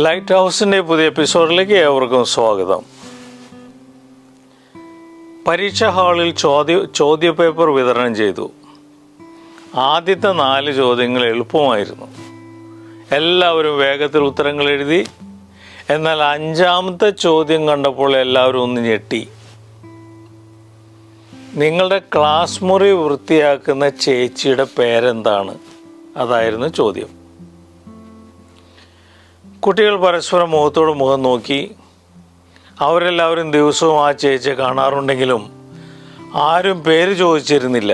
Light ഹൗസിൻ്റെ പുതിയ എപ്പിസോഡിലേക്ക് ഏവർക്കും സ്വാഗതം. പരീക്ഷാ ഹാളിൽ ചോദ്യപേപ്പർ വിതരണം ചെയ്തു. ആദ്യത്തെ 4 ചോദ്യങ്ങൾ എളുപ്പമായിരുന്നു. എല്ലാവരും വേഗത്തിൽ ഉത്തരങ്ങൾ എഴുതി. എന്നാൽ 5ാമത്തെ ചോദ്യം കണ്ടപ്പോൾ എല്ലാവരും ഒന്ന് ഞെട്ടി. നിങ്ങളുടെ ക്ലാസ് മുറി വൃത്തിയാക്കുന്ന ചേച്ചിയുടെ പേരെന്താണ്? അതായിരുന്നു ചോദ്യം. കുട്ടികൾ പരസ്പരം മുഖത്തോട് മുഖം നോക്കി. അവരെല്ലാവരും ദിവസവും ആ ചേച്ചിയെ കാണാറുണ്ടെങ്കിലും ആരും പേര് ചോദിച്ചിരുന്നില്ല.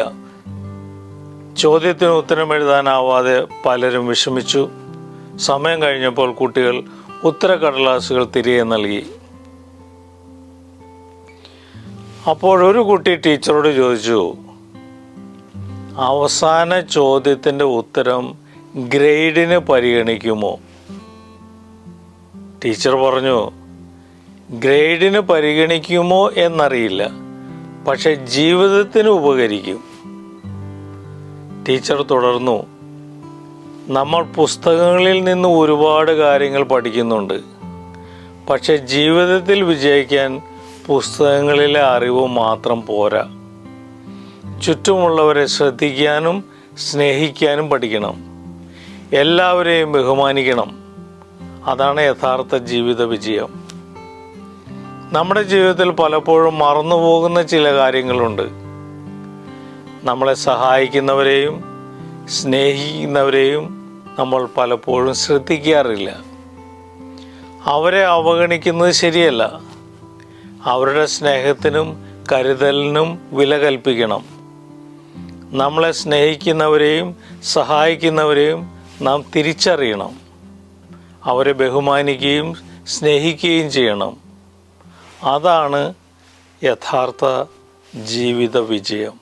ചോദ്യത്തിന് ഉത്തരം എഴുതാനാവാതെ പലരും വിഷമിച്ചു. സമയം കഴിഞ്ഞപ്പോൾ കുട്ടികൾ ഉത്തരക്കടലാസുകൾ തിരികെ നൽകി. അപ്പോഴൊരു കുട്ടി ടീച്ചറോട് ചോദിച്ചു, അവസാന ചോദ്യത്തിൻ്റെ ഉത്തരം ഗ്രേഡിന് പരിഗണിക്കുമോ? ടീച്ചർ പറഞ്ഞു, ഗ്രേഡിന് പരിഗണിക്കുമോ എന്നറിയില്ല, പക്ഷെ ജീവിതത്തിന് ഉപകരിക്കും. ടീച്ചർ തുടർന്നു, നമ്മൾ പുസ്തകങ്ങളിൽ നിന്ന് ഒരുപാട് കാര്യങ്ങൾ പഠിക്കുന്നുണ്ട്. പക്ഷെ ജീവിതത്തിൽ വിജയിക്കാൻ പുസ്തകങ്ങളിലെ അറിവ് മാത്രം പോരാ. ചുറ്റുമുള്ളവരെ ശ്രദ്ധിക്കാനും സ്നേഹിക്കാനും പഠിക്കണം. എല്ലാവരെയും ബഹുമാനിക്കണം. അതാണ് യഥാർത്ഥ ജീവിത വിജയം. നമ്മുടെ ജീവിതത്തിൽ പലപ്പോഴും മറന്നുപോകുന്ന ചില കാര്യങ്ങളുണ്ട്. നമ്മളെ സഹായിക്കുന്നവരെയും സ്നേഹിക്കുന്നവരെയും നമ്മൾ പലപ്പോഴും ശ്രദ്ധിക്കാറില്ല. അവരെ അവഗണിക്കുന്നത് ശരിയല്ല. അവരുടെ സ്നേഹത്തിനും കരുതലിനും വില കൽപ്പിക്കണം. നമ്മളെ സ്നേഹിക്കുന്നവരെയും സഹായിക്കുന്നവരെയും നാം തിരിച്ചറിയണം. അവരെ ബഹുമാനിക്കുകയും സ്നേഹിക്കുകയും ചെയ്യണം. അതാണ് യഥാർത്ഥ ജീവിത വിജയം.